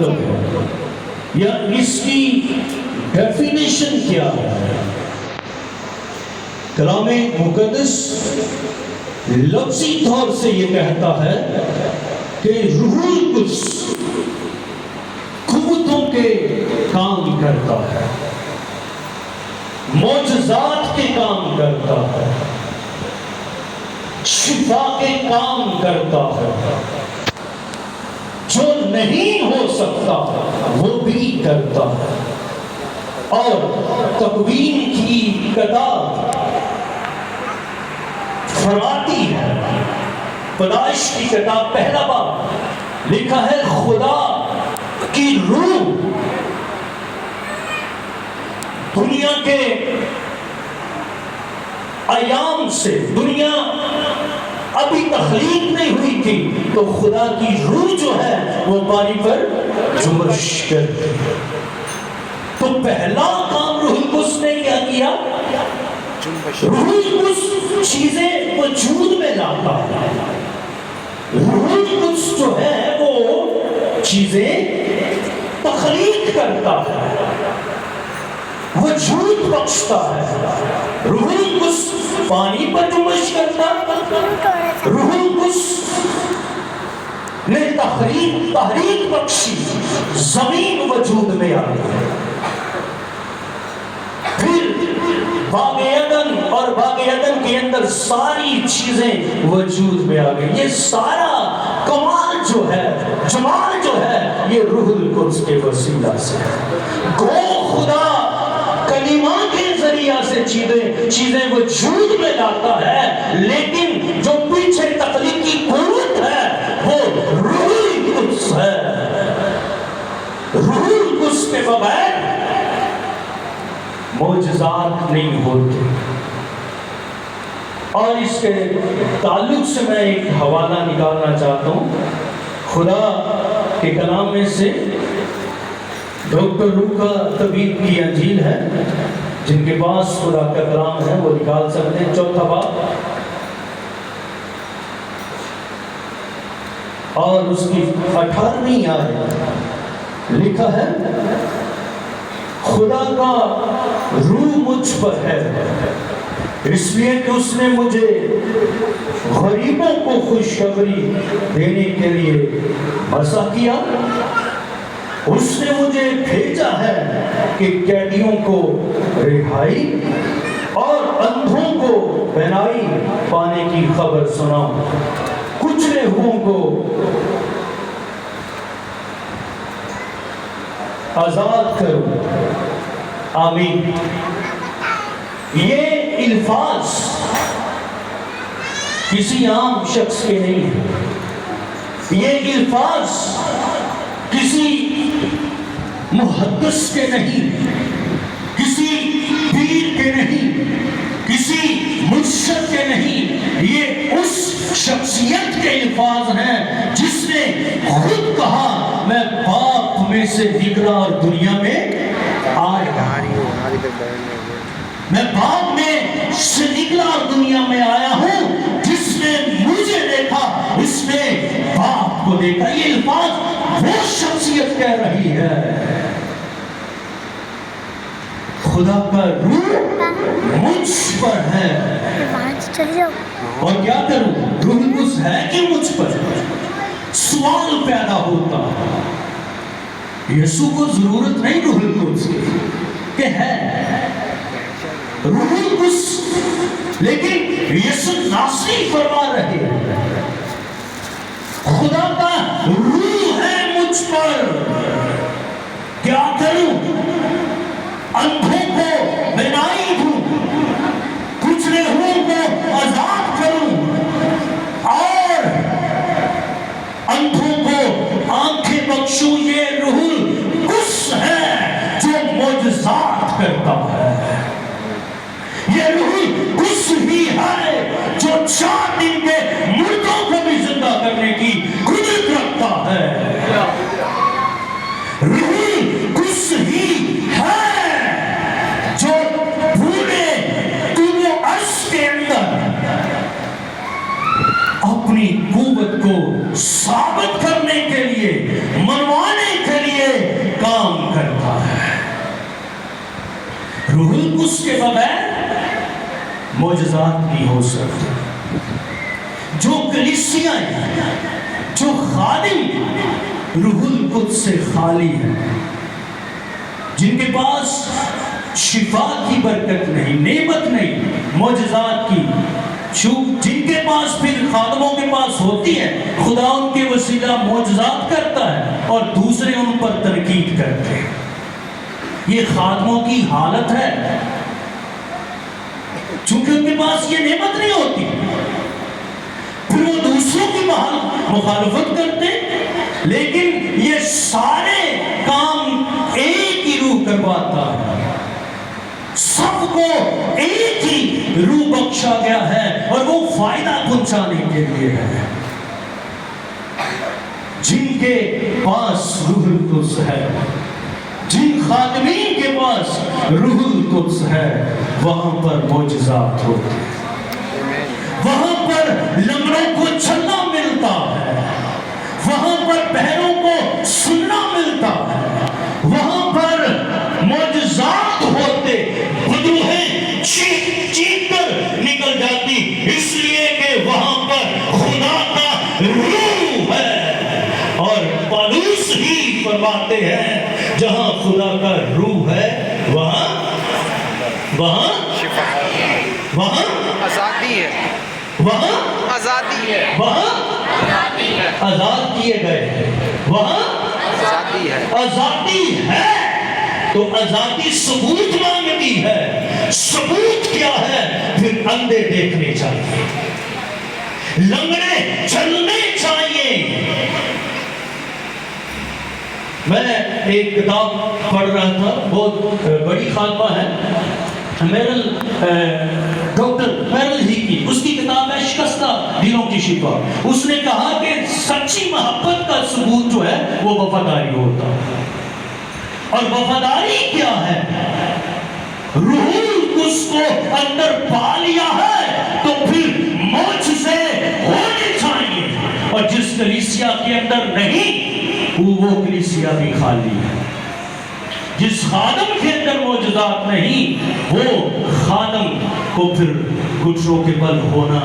مطلب ہے یا اس کی ڈیفینیشن کیا ہے؟ کلام مقدس لفظی طور سے یہ کہتا ہے کہ روح القدس قوتوں کے کام کرتا ہے، معجزات کے کام کرتا ہے، شفا کے کام کرتا ہے، جو نہیں ہو سکتا وہ بھی کرتا ہے۔ اور تکوین کی کتاب فرماتی ہے، پیدائش کی کتاب پہلا باب لکھا ہے خدا کی روح دنیا کے ایام سے، دنیا ابھی تخلیق نہیں ہوئی تھی تو خدا کی روح جو ہے وہ پانی پر جنبش کرتی ہے۔ تو پہلا کام روح القدس نے کیا کیا؟ روح القدس چیزیں وجود میں لاتا ہے۔ روح القدس جو ہے وہ چیزیں تخلیق کرتا ہے، وجود بخشتا ہے۔ روح القدس پانی پر جنبش کرتا، روح القدس نے تحریک بخشی، زمین وجود میں آ گئی۔ پھر باغ عدن اور باغ عدن کے اندر ساری چیزیں وجود میں آ گئی۔ یہ سارا کمال جو ہے، جمال جو ہے، یہ روح القدس کے وسیلہ سے ہے۔ گو خدا کلمہ کے ذریعہ سے چیزیں وجود میں لاتا ہے، لیکن جو پیچھے تخلیقی قوت ہے وہ روح القدس ہے۔ روح القدس کے بغیر معجزات نہیں ہوتے۔ اور اس کے تعلق سے میں ایک حوالہ نکالنا چاہتا ہوں خدا کے کلام میں سے۔ ڈاکٹر لوکا طبیب کی انجیل ہے، جن کے پاس خدا کا کلام ہے وہ نکال سکتے ہیں، 4 باب اور اس کی 18ویں آیت لکھا ہے، خدا کا روح مجھ پر ہے اس لیے کہ اس نے مجھے غریبوں کو خوشخبری دینے کے لیے مرسا کیا۔ اس نے مجھے بھیجا ہے کہ قیدیوں کو رہائی اور اندھوں کو بینائی پانے کی خبر سناؤں، کچلے ہوئوں کو آزاد کروں۔ آمین۔ یہ الفاظ کسی عام شخص کے نہیں ہیں، یہ الفاظ کسی محدث کے نہیں، کسی پیر کے نہیں، کسی مرشد کے نہیں، یہ اس شخصیت کے الفاظ ہیں جس نے خود کہا میں باپ میں سے نکلا اور دنیا میں آیا، میں باپ میں سے نکلا اور دنیا میں آیا ہوں، جس نے مجھے دیکھا اس نے باپ کو دیکھا۔ یہ الفاظ وہ شخصیت کہہ رہی ہے، خدا کا روح مجھ پر ہے اور کیا کروں؟ روح القدس ہے کہ مجھ پر؟ سوال پیدا ہوتا، یسوع کو ضرورت نہیں روح القدس کی کہ ہے روح القدس، لیکن یسوع ناصری فرما رہے ہیں خدا کا روح ہے مجھ پر، کیا کروں؟ اندھوں کو بینائی دوں، کچلے ہوئوں کو آزاد کروں اور اندھوں کو آنکھیں بخشوں۔ یہ روح القدس ہے جو معجزات کرتا ہے، یہ روح القدس ہی ہے جو 4 دن کے مردوں کو بھی زندہ کرنے کی قدرت رکھتا ہے، روح القدس ہی ہے کے بغیر معجزات نہیں ہو سکتے. جو کلیسیاں جو خادم روح القدس سے خالی ہیں، جن کے پاس شفا کی برکت نہیں، نعمت نہیں، معجزات کی، جن کے پاس پھر خادموں کے پاس ہوتی ہے، خدا ان کے وسیلہ معجزات کرتا ہے اور دوسرے ان پر تنقید کرتے ہیں. یہ خادموں کی حالت ہے، چونکہ ان کے پاس یہ نعمت نہیں ہوتی، پھر وہ دوسروں کی مخالفت کرتے. لیکن یہ سارے کام ایک ہی روح کرواتا ہے، سب کو ایک ہی روح بخشا گیا ہے اور وہ فائدہ پہنچانے کے لیے ہے. جن کے پاس روح القدس ہے، جن خادمین کے پاس روح القدس ہے، وہاں پر معجزات ہوتے ہیں، وہاں پر لنگڑوں کو چلنا ملتا ہے، وہاں پر بہروں کو سننا ملتا ہے، وہاں پر معجزات ہوتے، بدروہیں چیخ چیخ کر نکل جاتی، اس لیے کہ وہاں پر خدا کا روح ہے. اور پالوس ہی فرماتے ہیں جہاں خدا کا روح ہے وہاں آزادی ہے، وہاں آزادی ہے، وہاں آزاد کیے گئے، وہاں آزادی ہے، آزادی ہے. تو آزادی ثبوت مانگتی ہے. ثبوت کیا ہے؟ پھر اندھے دیکھنے چاہیے، لنگڑے چلنے چاہیے. میں ایک کتاب پڑھ رہا تھا، بہت بڑی خاتمہ ہے، ڈاکٹر میرل ہی کی، اس کی کتاب ہے شکستہ دلوں کی شفا. اس نے کہا کہ سچی محبت کا ثبوت جو ہے وہ وفاداری ہوتا ہے. اور وفاداری کیا ہے؟ روح القدس کو اندر پا لیا ہے تو پھر معجزے ہونے چاہیے. اور جس کلیسیا کے اندر نہیں وہ کلیسیا بھی خالی ہے. جس خادم کے اندر معجزات نہیں وہ خادم کو پھر گھٹنوں کے بل ہونا